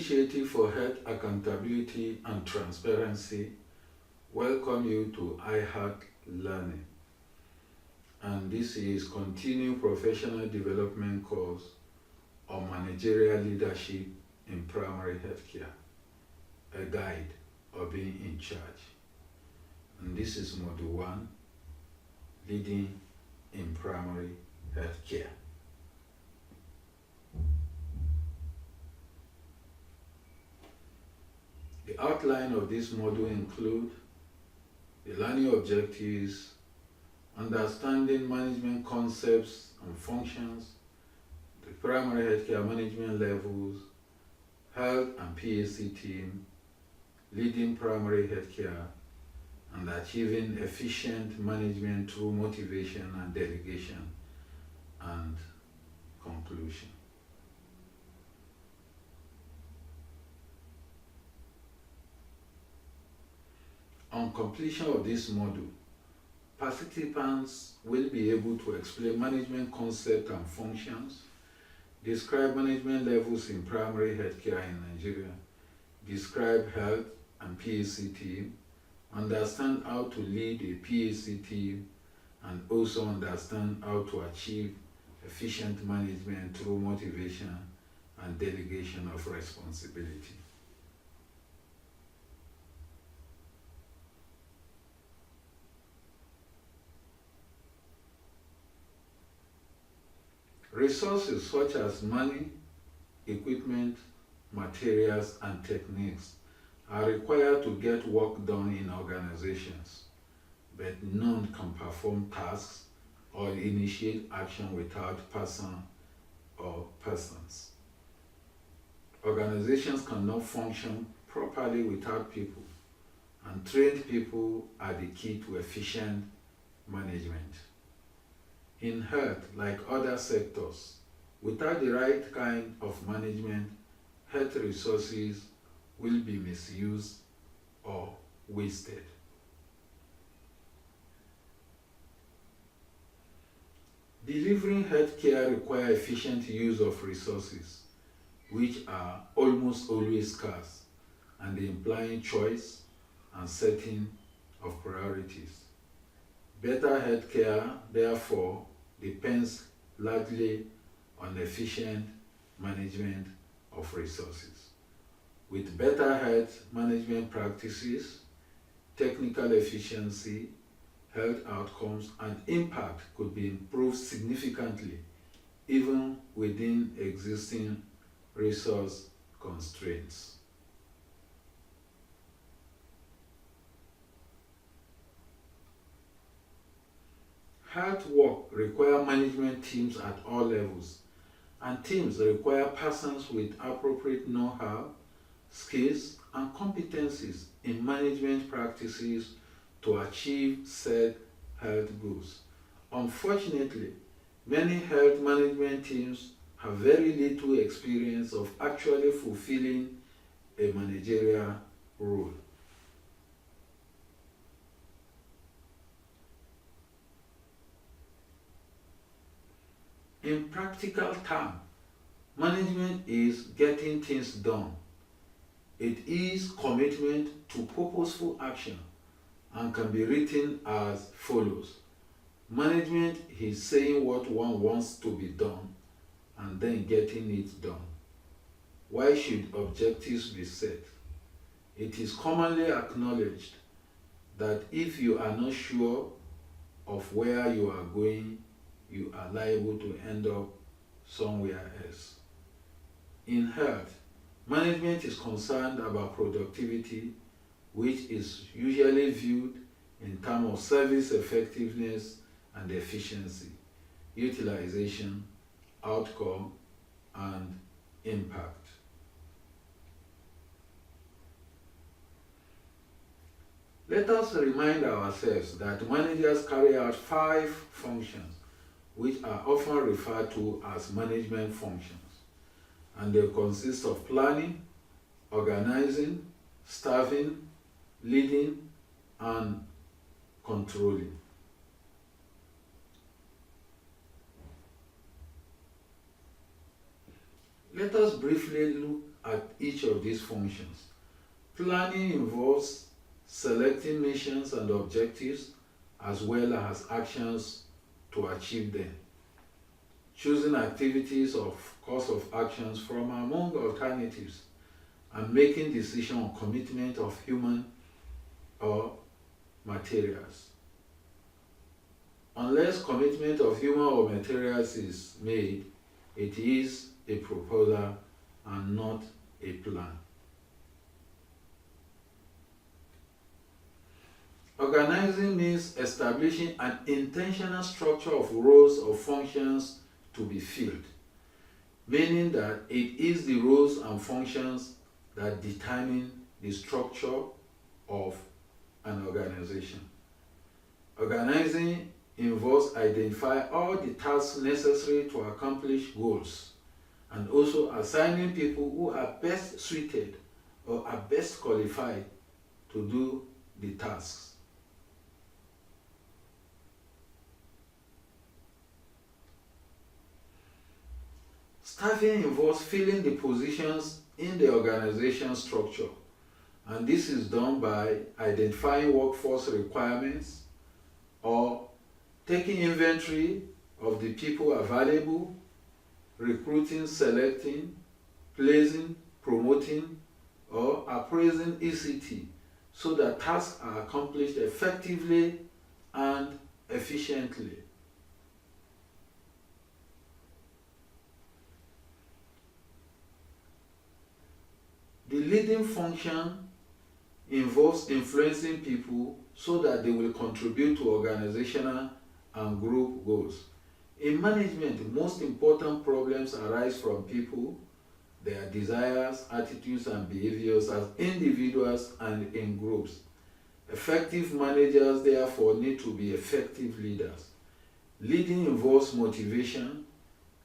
Initiative for Health Accountability and Transparency welcome you to iHeart Learning. And this is Continuing Professional Development course on Managerial Leadership in Primary Healthcare, a guide of being in charge. And this is Module 1, Leading in Primary Healthcare. The outline of this module include the learning objectives, understanding management concepts and functions, the primary healthcare management levels, health and PAC team, leading primary healthcare, and achieving efficient management through motivation and delegation, and conclusion. On completion of this module, participants will be able to explain management concepts and functions, describe management levels in primary healthcare in Nigeria, describe health and PAC team, understand how to lead a PAC team, and also understand how to achieve efficient management through motivation and delegation of responsibility. Resources such as money, equipment, materials, and techniques are required to get work done in organizations, but none can perform tasks or initiate action without person or persons. Organizations cannot function properly without people, and trained people are the key to efficient management. In health, like other sectors, without the right kind of management, health resources will be misused or wasted. Delivering healthcare requires efficient use of resources, which are almost always scarce, and implying choice and setting of priorities. Better healthcare, therefore, depends largely on efficient management of resources. With better health management practices, technical efficiency, health outcomes, and impact could be improved significantly, even within existing resource constraints. Health work requires management teams at all levels, and teams require persons with appropriate know-how, skills, and competencies in management practices to achieve said health goals. Unfortunately, many health management teams have very little experience of actually fulfilling a managerial role. In practical terms, management is getting things done. It is commitment to purposeful action and can be written as follows. Management is saying what one wants to be done and then getting it done. Why should objectives be set? It is commonly acknowledged that if you are not sure of where you are going, you are liable to end up somewhere else. In health, management is concerned about productivity, which is usually viewed in terms of service effectiveness and efficiency, utilization, outcome, and impact. Let us remind ourselves that managers carry out 5 functions, which are often referred to as management functions, and they consist of planning, organizing, staffing, leading, and controlling. Let us briefly look at each of these functions. Planning involves selecting missions and objectives as well as actions to achieve them. Choosing activities of course of actions from among alternatives and making decision on commitment of human or materials. Unless commitment of human or materials is made, it is a proposal and not a plan. Organizing means establishing an intentional structure of roles or functions to be filled, meaning that it is the roles and functions that determine the structure of an organization. Organizing involves identifying all the tasks necessary to accomplish goals and also assigning people who are best suited or are best qualified to do the tasks. Staffing involves filling the positions in the organization structure, and this is done by identifying workforce requirements or taking inventory of the people available, recruiting, selecting, placing, promoting, or appraising ECT so that tasks are accomplished effectively and efficiently. The leading function involves influencing people so that they will contribute to organizational and group goals. In management, the most important problems arise from people, their desires, attitudes, and behaviors as individuals and in groups. Effective managers, therefore, need to be effective leaders. Leading involves motivation,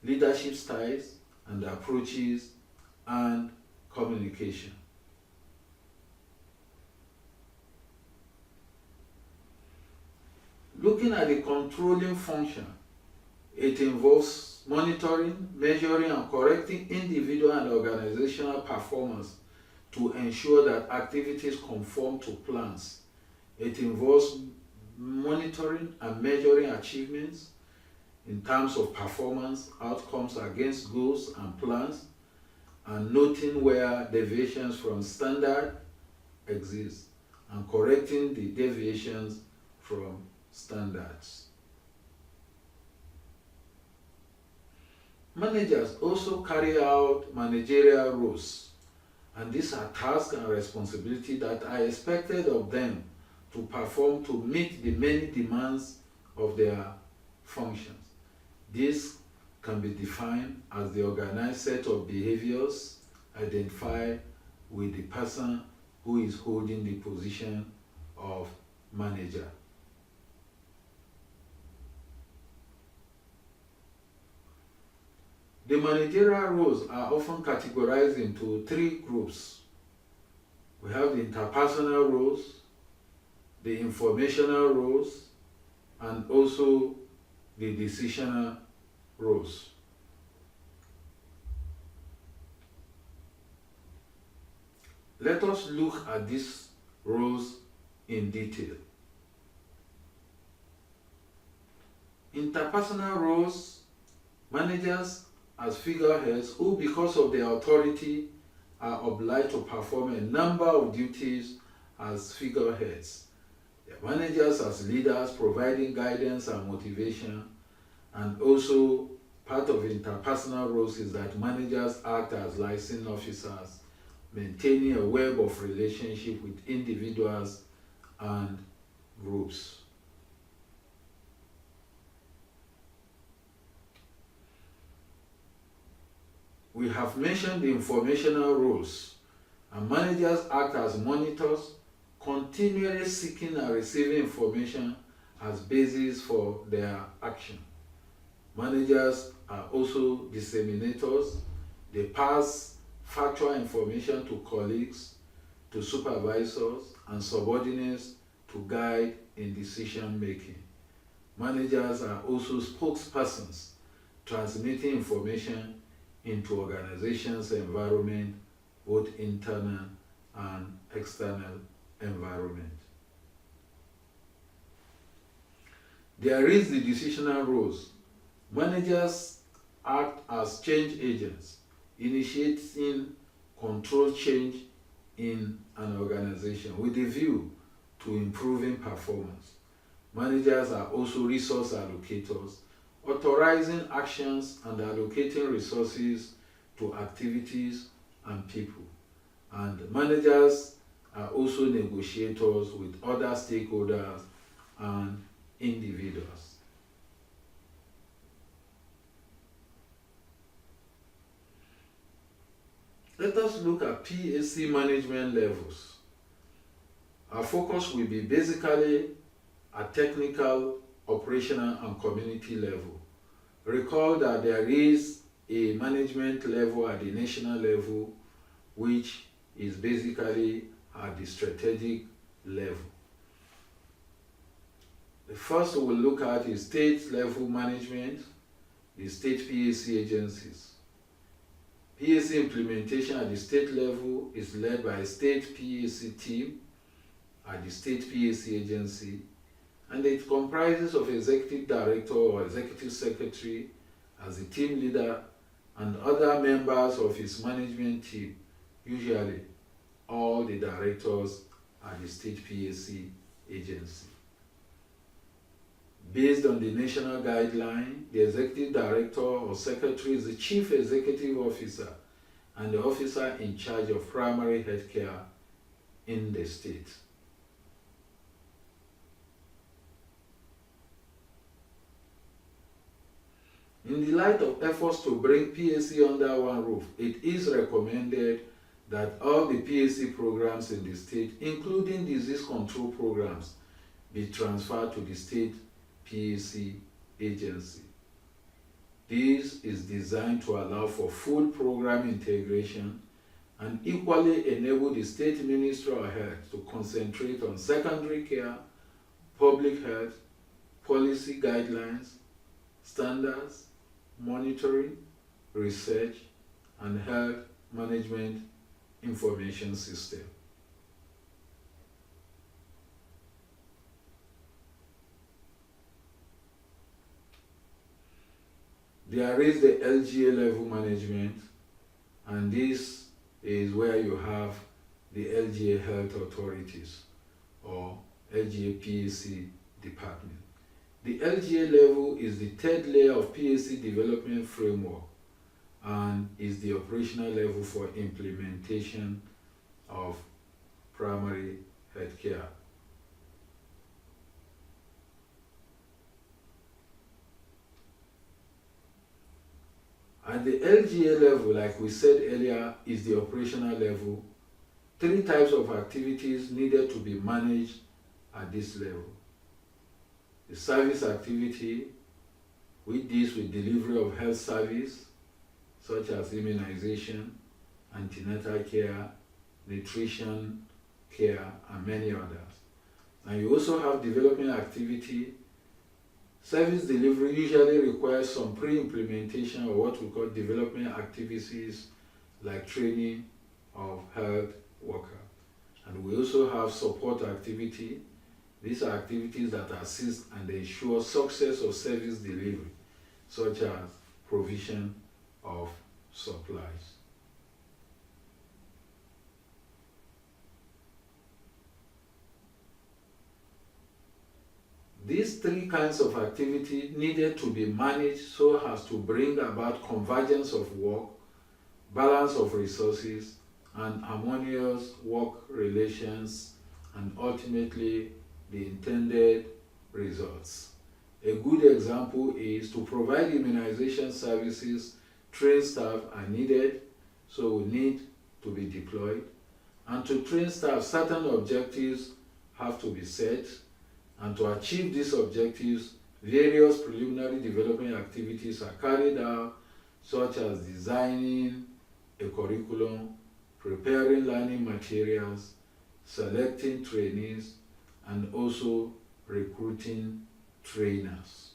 leadership styles and approaches, and communication. Looking at the controlling function, it involves monitoring, measuring, and correcting individual and organizational performance to ensure that activities conform to plans. It involves monitoring and measuring achievements in terms of performance, outcomes against goals and plans, and noting where deviations from standard exist and correcting the deviations from standards. Managers also carry out managerial roles, and these are tasks and responsibilities that are expected of them to perform to meet the many demands of their functions. This can be defined as the organized set of behaviors identified with the person who is holding the position of manager. The managerial roles are often categorized into three groups. We have the interpersonal roles, the informational roles, and also the decisional roles. Let us look at these roles in detail. Interpersonal roles, managers as figureheads who, because of their authority, are obliged to perform a number of duties as figureheads. The managers as leaders, providing guidance and motivation, and also part of interpersonal roles is that managers act as licensing officers, maintaining a web of relationship with individuals and groups. We have mentioned the informational roles, and managers act as monitors, continually seeking and receiving information as basis for their action. Managers are also disseminators. They pass factual information to colleagues, to supervisors, and subordinates to guide in decision making. Managers are also spokespersons, transmitting information into organizations' environment both internal and external environment. There is the decisional roles. Managers act as change agents, initiating control change in an organization with a view to improving performance. Managers are also resource allocators, authorizing actions and allocating resources to activities and people. And managers are also negotiators with other stakeholders and individuals. Let us look at PAC management levels. Our focus will be basically at technical, operational, and community level. Recall that there is a management level at the national level, which is basically at the strategic level. The first we'll look at is state level management, the state PAC agencies. PAC implementation at the state level is led by a state PAC team at the state PAC agency, and it comprises of executive director or executive secretary as the team leader and other members of his management team, usually all the directors at the state PAC agency. Based on the national guideline, the executive director or secretary is the chief executive officer and the officer in charge of primary health care in the state. In the light of efforts to bring PAC under one roof, it is recommended that all the PAC programs in the state, including disease control programs, be transferred to the state PAC agency. This is designed to allow for full program integration and equally enable the State Ministry of Health to concentrate on secondary care, public health, policy guidelines, standards, monitoring, research, and health management information system. There is the LGA level management, and this is where you have the LGA health authorities or LGA PAC department. The LGA level is the third layer of PAC development framework and is the operational level for implementation of primary health care. At the LGA level, like we said earlier, is the operational level. 3 types of activities needed to be managed at this level. The service activity, which deals with delivery of health service, such as immunization, antenatal care, nutrition care, and many others. And you also have development activity. Service delivery usually requires some pre-implementation of what we call development activities like training of health workers. And we also have support activity. These are activities that assist and ensure success of service delivery, such as provision of supplies. These 3 kinds of activity needed to be managed so as to bring about convergence of work, balance of resources, and harmonious work relations, and ultimately the intended results. A good example is to provide immunization services. Trained staff are needed, so we need to be deployed. And to train staff, certain objectives have to be set. And to achieve these objectives, various preliminary development activities are carried out, such as designing a curriculum, preparing learning materials, selecting trainees, and also recruiting trainers.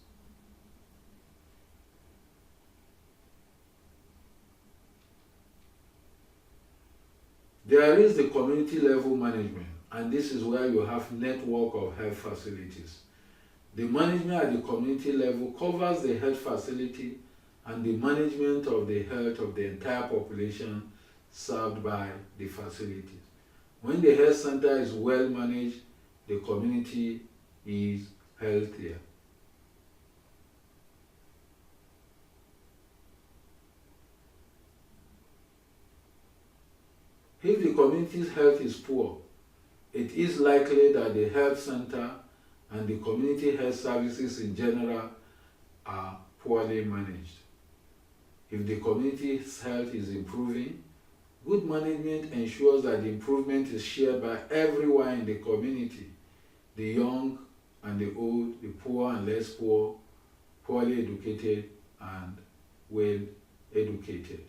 There is the community level management, and this is where you have network of health facilities. The management at the community level covers the health facility and the management of the health of the entire population served by the facilities. When the health center is well managed, the community is healthier. If the community's health is poor, it is likely that the health center and the community health services in general are poorly managed. If the community's health is improving, good management ensures that the improvement is shared by everyone in the community, the young and the old, the poor and less poor, poorly educated and well educated.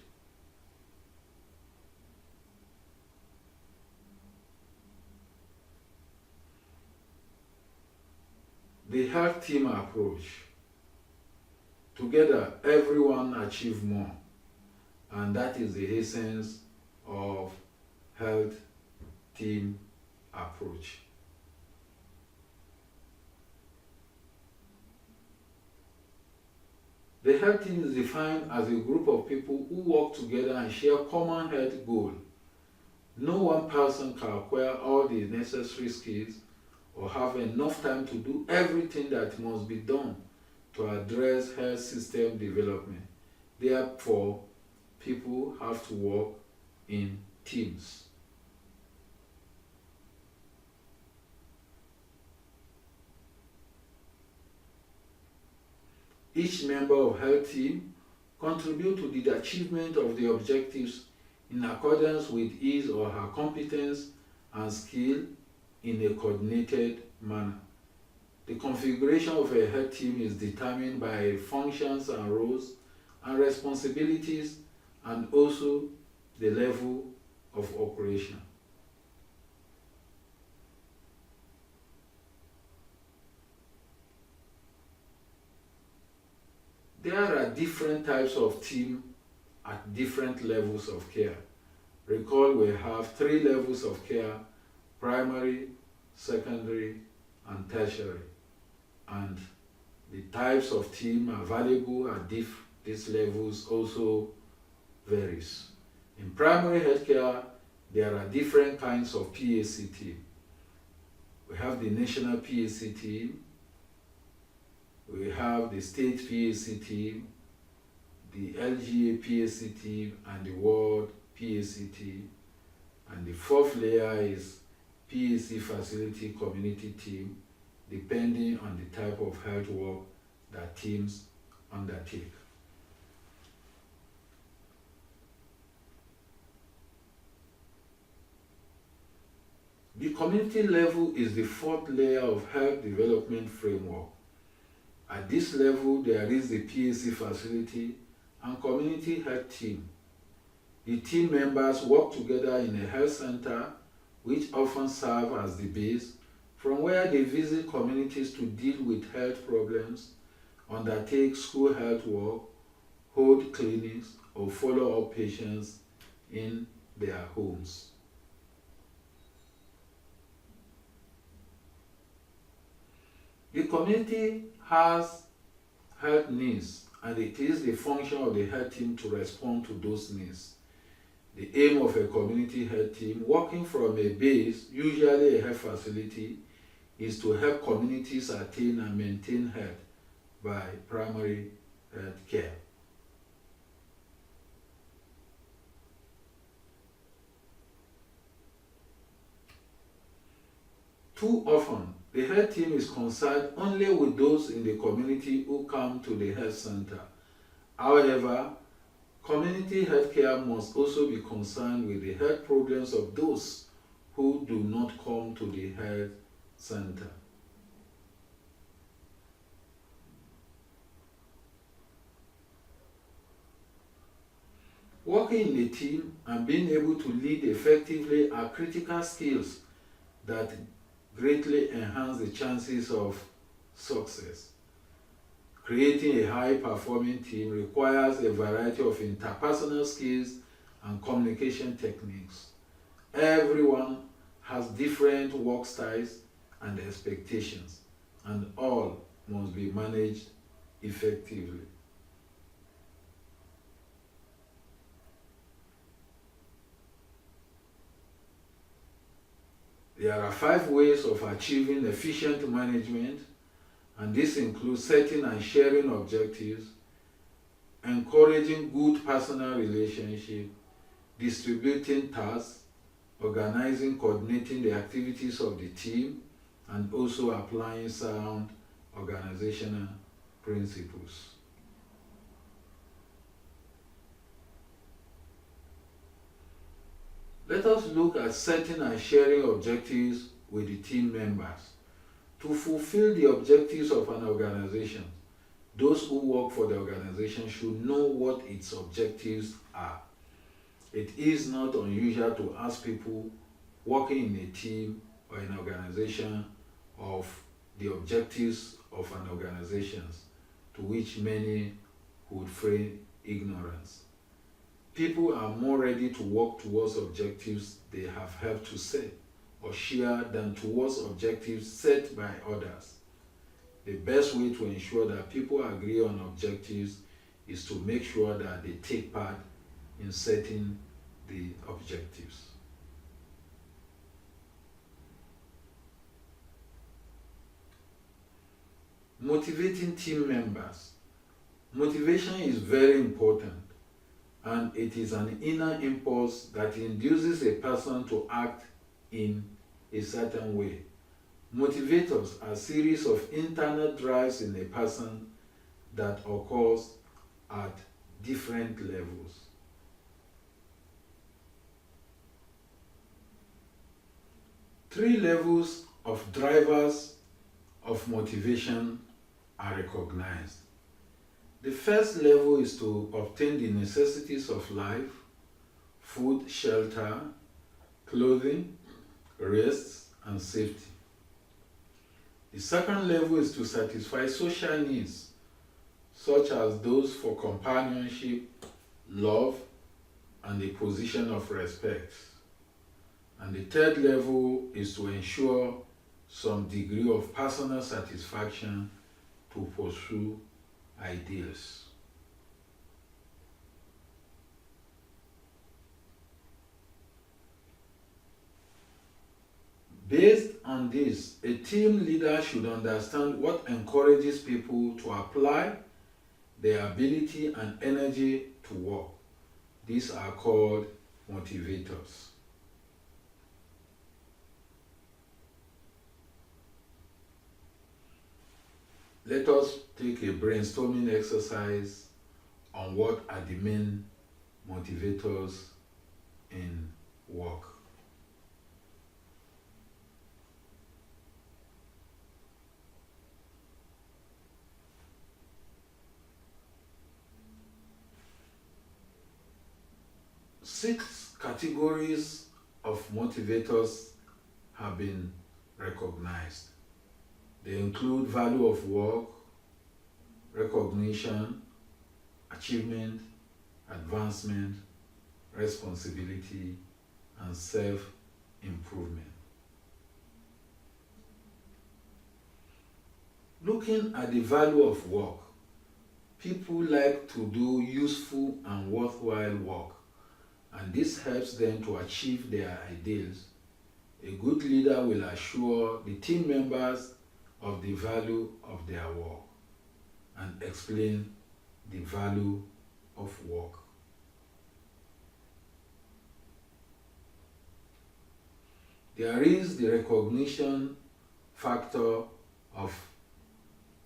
The health team approach. Together, everyone achieves more, and that is the essence of health team approach. The health team is defined as a group of people who work together and share common health goal. No one person can acquire all the necessary skills or have enough time to do everything that must be done to address health system development. Therefore, people have to work in teams. Each member of health team contribute to the achievement of the objectives in accordance with his or her competence and skill in a coordinated manner. The configuration of a health team is determined by functions and roles and responsibilities, and also the level of operation. There are different types of team at different levels of care. Recall we have 3 levels of care: primary, secondary, and tertiary. And the types of team available at these levels also varies. In primary healthcare, there are different kinds of PAC team. We have the national PAC team, we have the state PAC team, the LGA PAC team, and the world PAC team. And the 4th layer is PAC facility community team, depending on the type of health work that teams undertake. The community level is the 4th layer of health development framework. At this level, there is the PAC facility and community health team. The team members work together in a health center, which often serve as the base from where they visit communities to deal with health problems, undertake school health work, hold clinics, or follow up patients in their homes. The community has health needs, and it is the function of the health team to respond to those needs. The aim of a community health team working from a base, usually a health facility, is to help communities attain and maintain health by primary health care. Too often, the health team is concerned only with those in the community who come to the health center. However, community healthcare must also be concerned with the health problems of those who do not come to the health center. Working in a team and being able to lead effectively are critical skills that greatly enhance the chances of success. Creating a high-performing team requires a variety of interpersonal skills and communication techniques. everyone has different work styles and expectations, and all must be managed effectively. There are 5 ways of achieving efficient management, and this includes setting and sharing objectives, encouraging good personal relationship, distributing tasks, organizing, coordinating the activities of the team, and also applying sound organizational principles. Let us look at setting and sharing objectives with the team members. To fulfill the objectives of an organization, those who work for the organization should know what its objectives are. It is not unusual to ask people working in a team or an organization of the objectives of an organization, to which many would feign ignorance. People are more ready to work towards objectives they have helped to set or share than towards objectives set by others. The best way to ensure that people agree on objectives is to make sure that they take part in setting the objectives. Motivating team members. Motivation is very important, and it is an inner impulse that induces a person to act in a certain way. Motivators are a series of internal drives in a person that occurs at different levels. Three levels of drivers of motivation are recognized. The first level is to obtain the necessities of life: food, shelter, clothing, rest, and safety. The second level is to satisfy social needs, such as those for companionship, love, and a position of respect. And the third level is to ensure some degree of personal satisfaction to pursue ideals. Based on this, a team leader should understand what encourages people to apply their ability and energy to work. These are called motivators. Let us take a brainstorming exercise on what are the main motivators in work. Six categories of motivators have been recognized. They include value of work, recognition, achievement, advancement, responsibility, and self-improvement. Looking at the value of work, people like to do useful and worthwhile work, and this helps them to achieve their ideals. A good leader will assure the team members of the value of their work and explain the value of work. There is the recognition factor of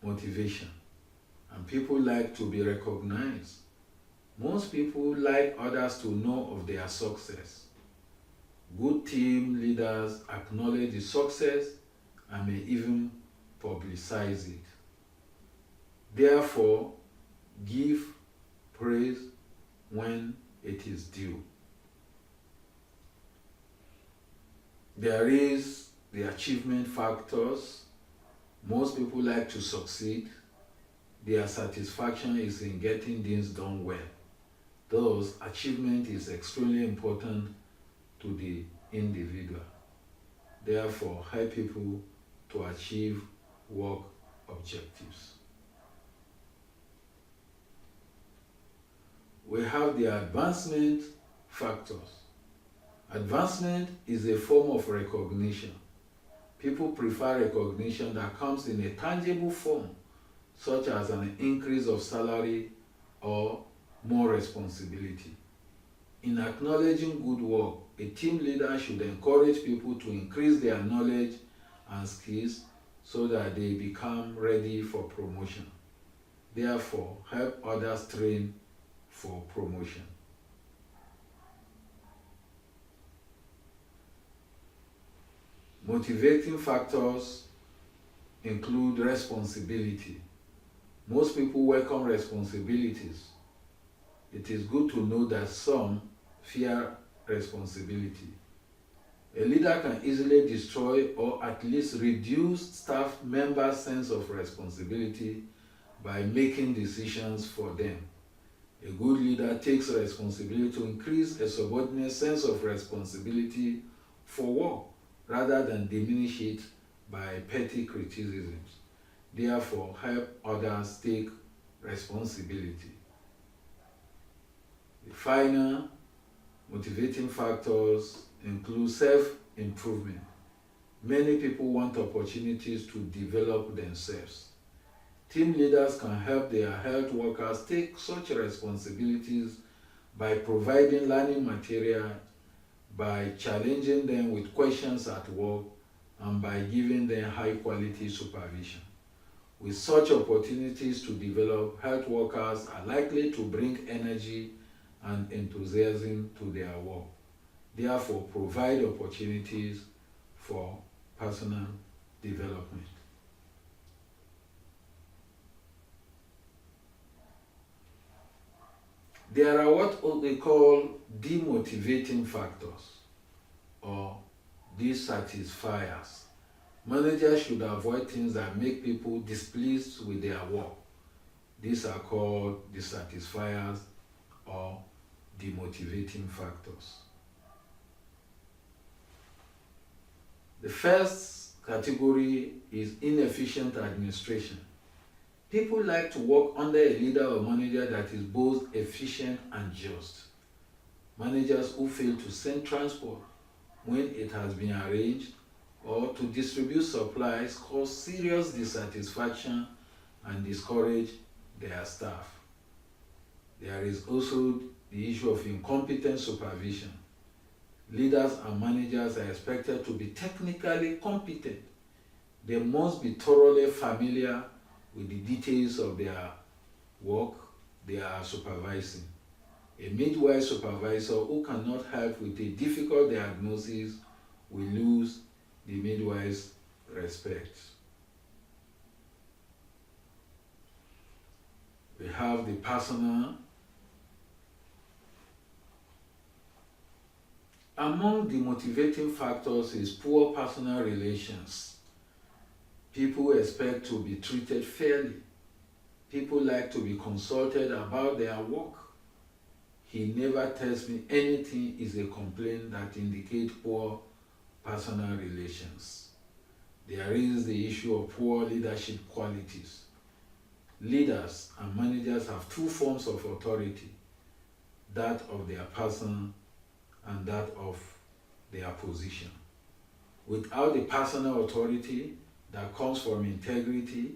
motivation, and people like to be recognized. Most people like others to know of their success. Good team leaders acknowledge the success and may even publicize it. Therefore, give praise when it is due. There is the achievement factors. Most people like to succeed. Their satisfaction is in getting things done well. Thus, achievement is extremely important to the individual. Therefore, help people to achieve work objectives. We have the advancement factors. Advancement is a form of recognition. People prefer recognition that comes in a tangible form, such as an increase of salary or more responsibility. In acknowledging good work, a team leader should encourage people to increase their knowledge and skills so that they become ready for promotion. Therefore, help others train for promotion. Motivating factors include responsibility. Most people welcome responsibilities. It is good to know that some fear responsibility. A leader can easily destroy or at least reduce staff members' sense of responsibility by making decisions for them. A good leader takes responsibility to increase a subordinate's sense of responsibility for work rather than diminish it by petty criticisms. Therefore, help others take responsibility. The final motivating factors include self-improvement. Many people want opportunities to develop themselves. Team leaders can help their health workers take such responsibilities by providing learning material, by challenging them with questions at work, and by giving them high-quality supervision. With such opportunities to develop, health workers are likely to bring energy and enthusiasm to their work. Therefore, provide opportunities for personal development. There are what we call demotivating factors or dissatisfiers. Managers should avoid things that make people displeased with their work. These are called dissatisfiers or demotivating factors. The first category is inefficient administration. People like to work under a leader or manager that is both efficient and just. Managers who fail to send transport when it has been arranged or to distribute supplies cause serious dissatisfaction and discourage their staff. There is also the issue of incompetent supervision. Leaders and managers are expected to be technically competent. They must be thoroughly familiar with the details of their work they are supervising. A midwife supervisor who cannot help with a difficult diagnosis will lose the midwife's respect. We have the personal. Among the motivating factors is poor personal relations. People expect to be treated fairly. People like to be consulted about their work. He never tells me anything is a complaint that indicates poor personal relations. There is the issue of poor leadership qualities. Leaders and managers have two forms of authority, that of their person and that of their position. Without the personal authority that comes from integrity,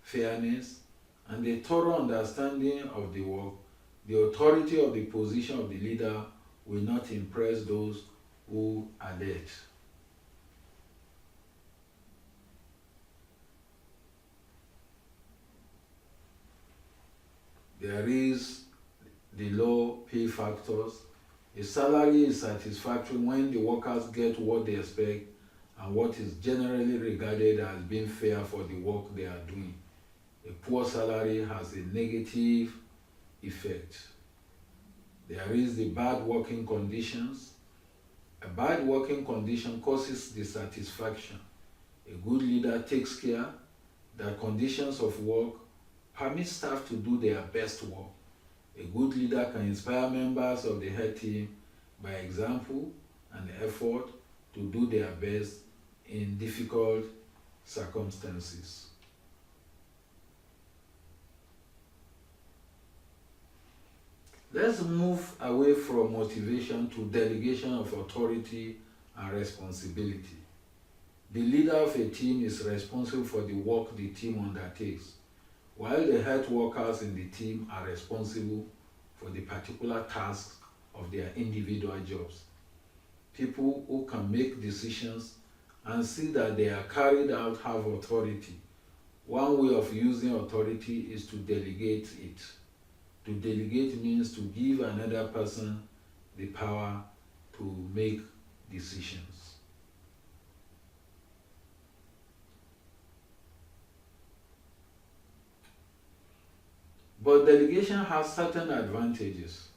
fairness, and a thorough understanding of the work, the authority of the position of the leader will not impress those who are there. There is the low pay factors. A salary is satisfactory when the workers get what they expect and what is generally regarded as being fair for the work they are doing. A poor salary has a negative effect. There is the bad working conditions. A bad working condition causes dissatisfaction. A good leader takes care that conditions of work permit staff to do their best work. A good leader can inspire members of the head team by example and effort to do their best in difficult circumstances. Let's move away from motivation to delegation of authority and responsibility. The leader of a team is responsible for the work the team undertakes, while the health workers in the team are responsible for the particular tasks of their individual jobs. People who can make decisions and see that they are carried out have authority. One way of using authority is to delegate it. To delegate means to give another person the power to make decisions. But delegation has certain advantages.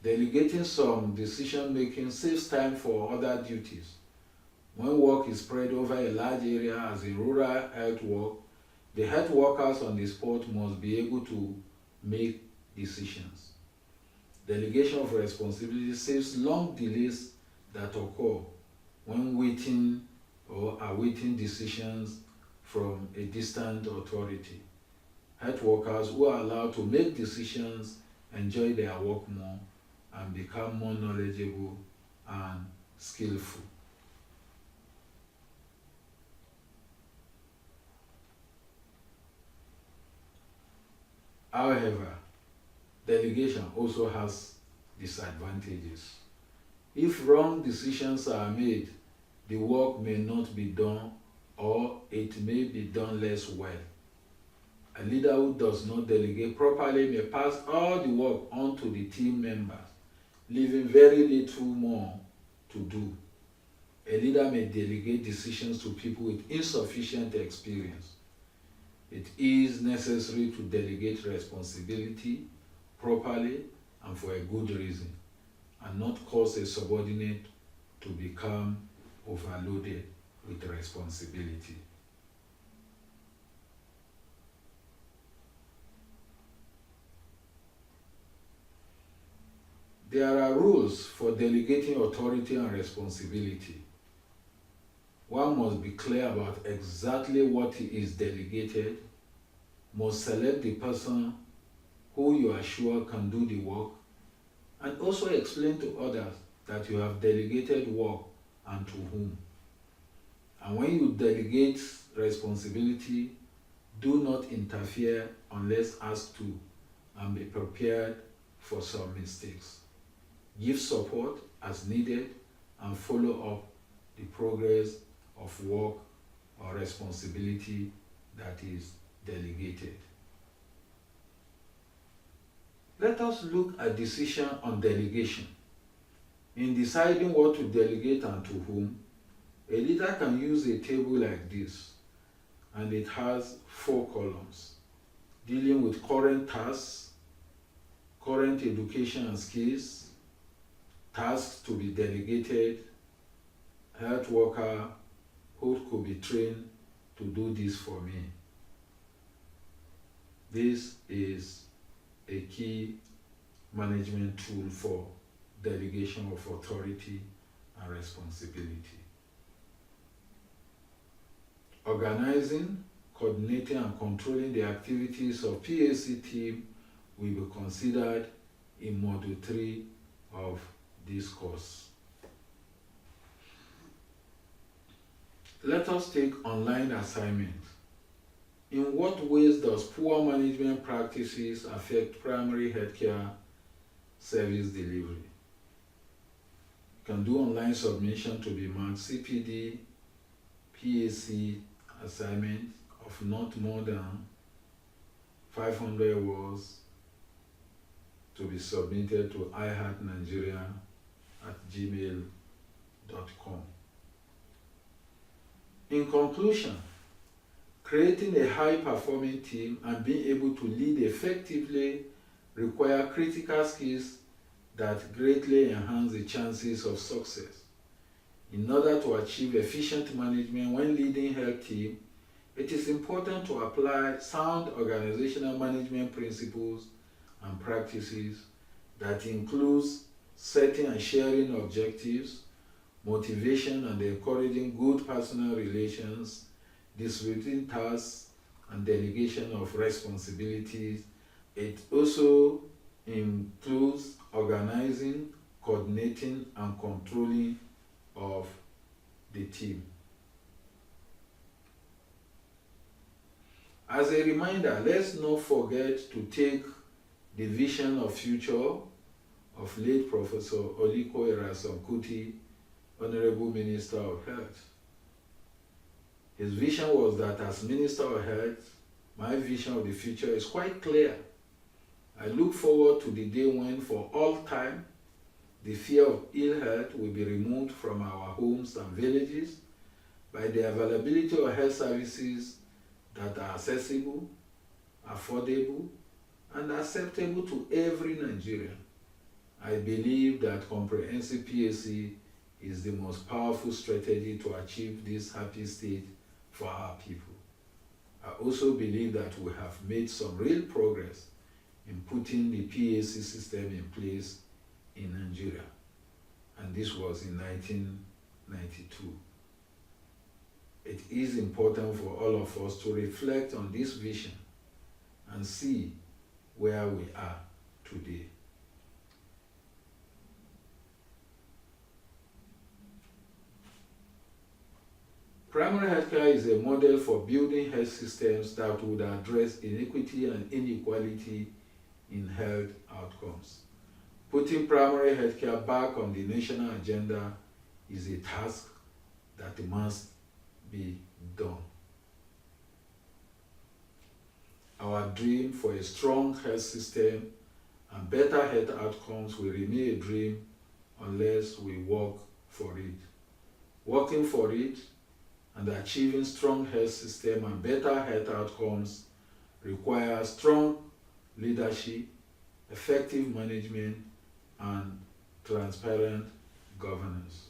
Delegating some decision making saves time for other duties. When work is spread over a large area as a rural health work, the health workers on the spot must be able to make decisions. Delegation of responsibility saves long delays that occur when waiting or awaiting decisions from a distant authority. Health workers who are allowed to make decisions enjoy their work more and become more knowledgeable and skillful. However, delegation also has disadvantages. If wrong decisions are made, the work may not be done or it may be done less well. A leader who does not delegate properly may pass all the work on to the team members, leaving very little more to do. A leader may delegate decisions to people with insufficient experience. It is necessary to delegate responsibility properly and for a good reason, and not cause a subordinate to become overloaded with responsibility. There are rules for delegating authority and responsibility. One must be clear about exactly what is delegated, must select the person who you are sure can do the work, and also explain to others that you have delegated work and to whom. And when you delegate responsibility, do not interfere unless asked to, and be prepared for some mistakes. Give support as needed and follow up the progress of work or responsibility that is delegated. Let us look at decision on delegation. In deciding what to delegate and to whom, a leader can use a table like this, and it has 4 columns dealing with current tasks, current education and skills, tasks to be delegated, health worker who could be trained to do this for me. This is a key management tool for delegation of authority and responsibility. Organizing, coordinating, and controlling the activities of PAC team will be considered in Module 3 of this course. Let us take online assignment. In what ways does poor management practices affect primary healthcare service delivery? You can do online submission to be marked CPD, PAC assignment of not more than 500 words to be submitted to iheartnigeria@gmail.com. In conclusion, creating a high-performing team and being able to lead effectively require critical skills that greatly enhance the chances of success. In order to achieve efficient management when leading health team, it is important to apply sound organizational management principles and practices that includes setting and sharing objectives, motivation and encouraging good personal relations, distributing tasks, and delegation of responsibilities. It also includes organizing, coordinating, and controlling of the team. As a reminder, let's not forget to take the vision of future of late Professor Oliko Erason Kuti, Honorable Minister of Health. His vision was that as Minister of Health, my vision of the future is quite clear. I look forward to the day when, for all time, the fear of ill health will be removed from our homes and villages by the availability of health services that are accessible, affordable, and acceptable to every Nigerian. I believe that comprehensive PAC is the most powerful strategy to achieve this happy state for our people. I also believe that we have made some real progress in putting the PAC system in place in Nigeria, and this was in 1992. It is important for all of us to reflect on this vision and see where we are today. Primary healthcare is a model for building health systems that would address inequity and inequality in health outcomes. Putting primary healthcare back on the national agenda is a task that must be done. Our dream for a strong health system and better health outcomes will remain a dream unless we work for it. Working for it and achieving strong health system and better health outcomes requires strong leadership, effective management, and transparent governance.